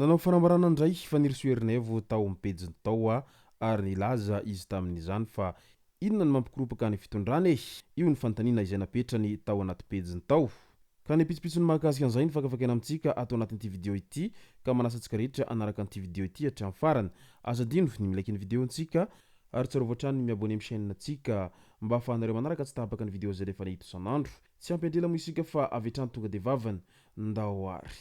Nanao fanambarana ndray fanirisoerinay vao tao mipejiny tao ary nilaza izy tamin'izany fa inona ny mampikoropaka ny fitondrany io ny fanontaniana izay napetrany tao anaty pejiny tao. Ka ny pitsopitsony mahakasika an'izay ny fakafakena amintsika atao anatin'ity vidéo ity ka manasa antsika rehetra anaraka an'ity vidéo ity hatramin'ny farany. Aza dino ny milaiky ny vidéontsika ary tsarova hatrany ny miabone amin'ny chaîne antsika mba ahafahanareo manaraka tsy tahapaka ny vidéo zay rehefa nahita isan'andro. Tsy ampy-andrela moa isika fa avy hatrany tonga de vavany ndao ary.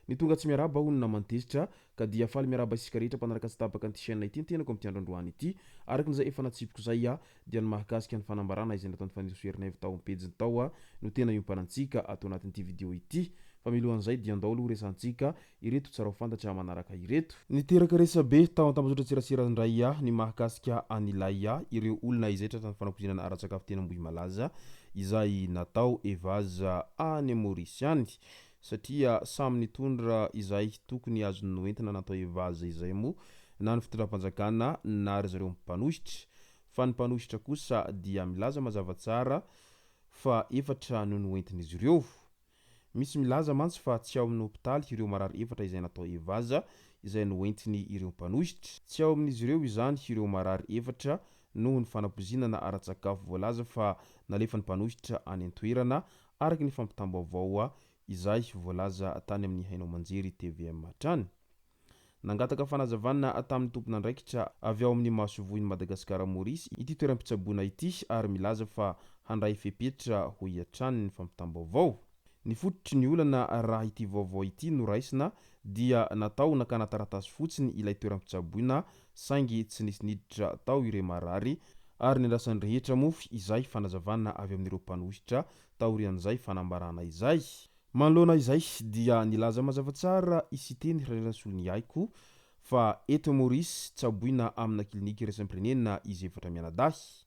Ny tonga tsy miaraba hono na mantezitra ka dia faly miaraba isika rehetra mpanaraka tsy tapaka an'ity chaîne ity tenako amin'ny androandroany ity arakin'izay efa natsipiko zay dia ny mahakasika ny fanambarana izay nataon'ny fanirisoerinay tao am-pejiny tao no tena iompanantsika atao anatin'ity vidéo ity fa milohan'izay dia andao aloha resantsika ireto tsara ho fantatra manaraka ireto. Niteraka resabe tao an-tambazotra tserasera-ndray ny mahakasika an'ilay ireo olona izay tratran'ny fanampozinana ara-tsakafo tena Ambohimalaza izay natao evaza any Maurice any. Satria samy nitondra izay tokony azony noentina natao evaza izay mo na ny fitondram-panjakana na ry zareo mpanositra fa ny mpanositra kosa dia milaza mazava tsara fa efatra no noentin'izy ireo. Misy milaza mantsy fa tsy ao amin'ny hôpitaly ireo marary efatra izay natao evaza izay noentiny ireo mpanositra. Tsy ao amin'izy ireo izany ireo marary efatra noho ny fanampozinana ara-tsakafo voalaza fa nalefa ny mpanositra any an-toerana araky ny fampitam-baovao izay voalaza tany amin'ny Hainao Manjery TVM hatrany. Nangataka fanazavana tamin'ny tompon'andraikitra avy ao amin'ny masovohin'i Madagasikara Maurice ity toeram-pitsaboana ity ary milaza fa handray fepetra ho hatrany ny fampitam-baovao. Ny fototry ny olana raha ity vaovao ity noraisina dia natao nakana taratasy fotsiny ilay toeram-pitsaboana saingy tsy nisy niditra tao ireo marary ary niandrasan'ny rehetra mofy izay fanazavana avy amin'ireo mpanositra taorian'izay fanambarana izay. Manoloana izay dia nilaza mazava tsara isiteny rarerasolony aiko fa eto Maurice tsaboina amina klinika iraisam-pirenena izy efatra mianadahy.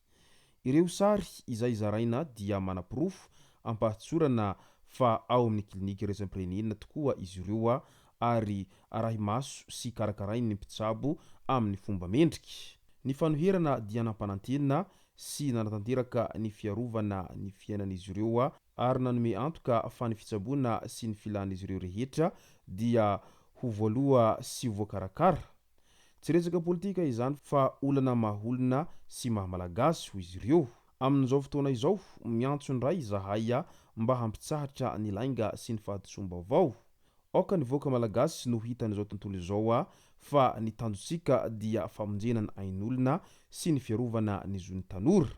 Ireo sary izay zaraina dia manapirofo ampahatsorana fa ao amin'ny klinika iraisam-pirenena tokoa izy ireo ary arahy maso sy karakarainy ny mpitsabo amin'ny fomba mendrika. Ny fanoherana dia nampanantenina sy nanatanteraka ny fiarovana ny fiainan'izy ireo ary nanome antoka fa ny fitsaboana sy ny filan'izy ireo rehetra dia ho voaloha sy voakarakara. Tsy resaka politika izany fa olana maholona sy mahamalagasy ho izy ireo. Amin'izao fotoana izao miantso ndray zahay mba hampitsahatra ny lainga sy ny fahadisom-baovao. Aoka ny voaka malagasy no hitan'izao tontolo izao fa ny tanjotsika dia famonjena ny ain'olona sy ny fiarovana ny zon'ny tanora.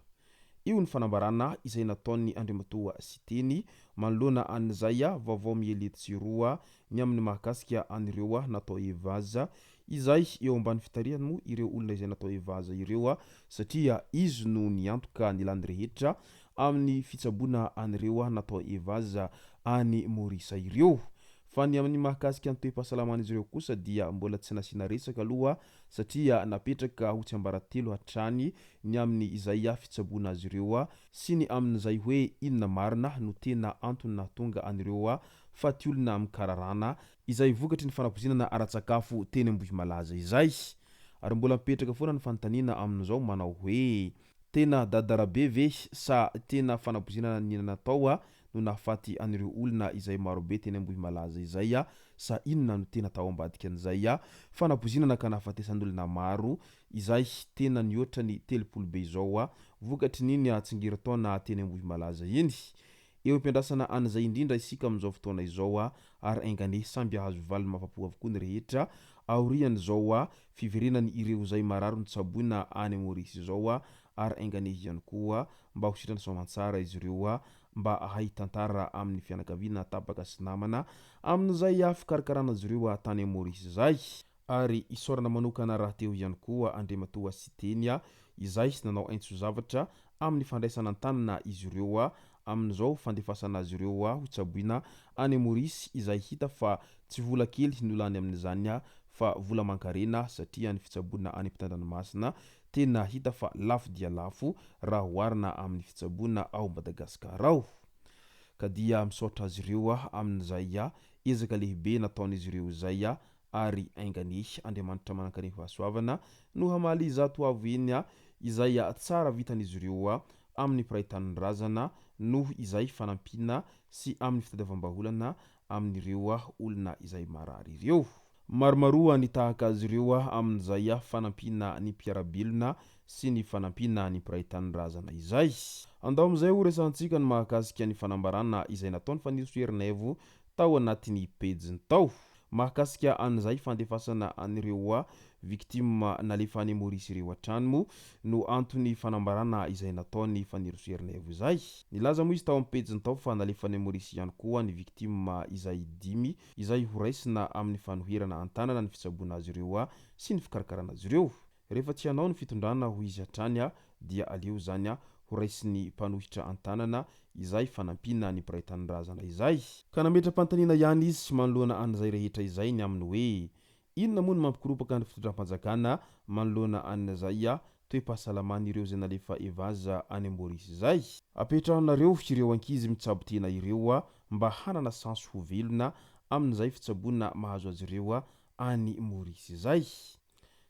Io ny fanambarana izay nataon'ny Andriamatoa Siteny manoloana an'izay vaovao mieletsy-roa ny amin'ny mahakasika an'ireo natao evaza izay eo ambany fitariany moa ireo olona izay natao evaza ireo satria izy no niantoka nilany rehetra amin'ny fitsaboana an'ireo natao evaza any Maurice ireo. Fa ny amin'ny mahakasika ny toe-pahasalaman'izy ireo kosa dia mbola tsy nasiana resaka aloha satria napetraka ho tsy ambaratelo hatrany ny amin'ny izay fitsaboana azy ireo sy ny amin'izay hoe inona marina no tena antony nahatonga an'ireo fa ty olona mikararana izay vokatry ny fanampozinana ara-tsakafo teny Ambohimalaza izay. Ary mbola mipetraka foana ny fanontaniana amin'izao manao hoe tena dadarabe ve sa tena fanampozinana ny natao no nahafaty an'ireo olona izay marobe teny Ambohimalaza izay sa inona no tena tao ambadika an'izay fanampozinana ka nahafatesan'olona maro izay tena nioatra ny 30 be izao vokatry niny tsingerataona teny Ambohimalaza iny. Eo ampiandrasana an'izay indrindra isika amin'izao fotoana izao ary aingane samby ahazo valy mafapo avokoa ny rehetra aorian'izao fiverenany ireo izay mararo ny tsaboina any Maurice izao ary aingane ihany koa mba ho sitrany soamantsara izy ireo mba ahay tantara amin'ny fianakaviana tapaka sy namana amin'izay fikarakarana azy ireo tany Maurice izay. Ary isorana manokana raha teo ihany koa Andriamatoa Siteny izay nanao aintso zavatra amin'ny fandraisana an-tanana izy ireo amin'izao fandefasana azy ireo ho tsaboina any Maurice izay hita fa tsy vola kely nolany amin'izany fa vola mankarena satria ny fitsaboana any ampitan-dranomasina tena hita fa lafo dia lafo raha oharina amin'ny fitsaboana ao Madagasikara ao. Ka dia misaotra azy ireo amin'izay ezaka lehibe nataon'izy ireo izay ary aingany Andriamanitra manankany fahasoavana no hamaly izato avo iny izay tsara vitan'izy ireo amin'ny pirahitanin'ny razana noho izay fanampina sy amin'ny fitadiavam-baholana amin'ireo olona izay marary ireo. Maromaro ny tahaka azy ireo amin'izay fanampina ny mpiarabilona sy ny fanampina ny pirahitanin'ny razana izay. Andao amin'izay ho resantsika ny mahakasika ny fanambarana izay nataon'ny faniriso Herinaivo tao anatin'ny pejiny tao. Mahakasika an'izay fandefasana anireo victime nalefa any Maurice ireo an-trano no antony fanambarana izay nataon'ny faniriso Herinaivo izay. Nilaza moa izy tao amin'ny pejiny tao fa nalefa any Maurice ihany koa ny victime izay 5 izay horaisina amin'ny fanoherana an-tanana ny fitsaboana azy ireo sy ny fikarakarana azy ireo. Rehefa tsy hanao ny fitondrana ho izy hatrany dia aleo zany horaisiny mpanohitra an-tanana izay fanampina ny pirahitanin'ny razana izay. Ka nametra-panontaniana ihany izy manoloana an'izay rehetra izay ny aminy hoe inona moa no mampikiropaka ny fitondram-panjakana manoloana an'izay toe-pahasalaman'ireo zay nalefa evaza any Maurice izay. Apetrahanareo ireo ankizy mitsabo tena ireo mba hanana sansy ho velona amin'izay fitsaboana mahazo azy ireo any Maurice izay.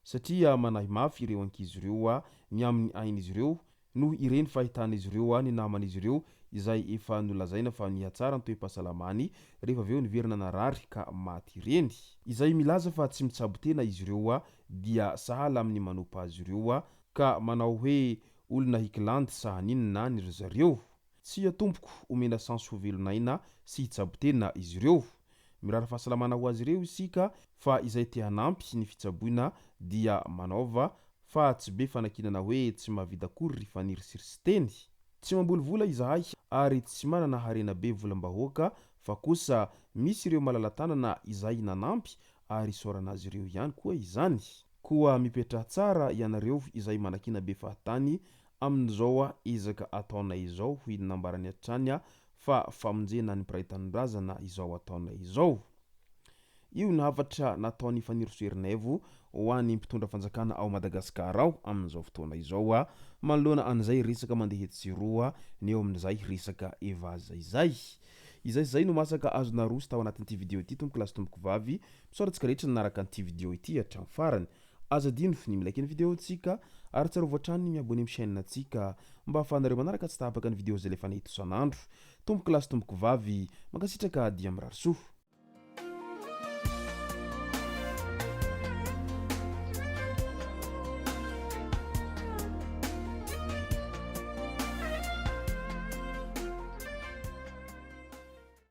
Satria manahy mafy ireo ankizy ireo ny amin'ny ain'izy ireo noho ireny fahitan'izy ireo ny naman'izy ireo izay efa nolazaina fa nihatsara ny toe-pahasalamany rehefa aveo niverina narary ka maty ireny. Izay milaza fa tsy mitsabo tena izy ireo dia sahala amin'ny manompa azy ireo ka manao hoe olona hikilandy sahaninina ny ry zareo. Tsy atompoko omena sansy ho velonaina sy hitsabo tena izy ireo. Mirara fahasalamana ho azy ireo isika fa izay te hanampy ny fitsaboana dia manaova fa tsy be fanakinana hoe tsy mahavita akory ry faniry sirisy teny. Tsy mambolivola izahay ary tsy manana harena be volam-bahoaka fa kosa misy ireo malala-tanana izay nanampy ary isaorana azy ireo ihany koa izany. Koa mipetra tsara ianareo izay manakina be fahatany amin'izao ezaka ataonay izao ho nambarany hatrany fa famonjena ny pirahitanin'ny razana izao ataonay izao. Io ny hafatra nataon'ny faniriso Herinaivo ho an'ny mpitondra fanjakana ao Madagasikara ao amin'izao fotoana izao manoloana an'izay resaka mandeha etsy ny eo amin'izay resaka evaza izay. Izay no masaka azona roso tao anatin'ity video ity tompoko lasy tompoko vavy misaorantsika rehetra nanaraka an'ity video ity hatramin'ny farany. Azadino ny milaiky ny video antsika ary tsara voatrany miabone amin'ny chaîne antsika mba ahafahanareo manaraka tsy tapaka ny video zay lefa nahita isan'andro. Tompoko lasy tompoko vavy mankasitraka dia mirary soa.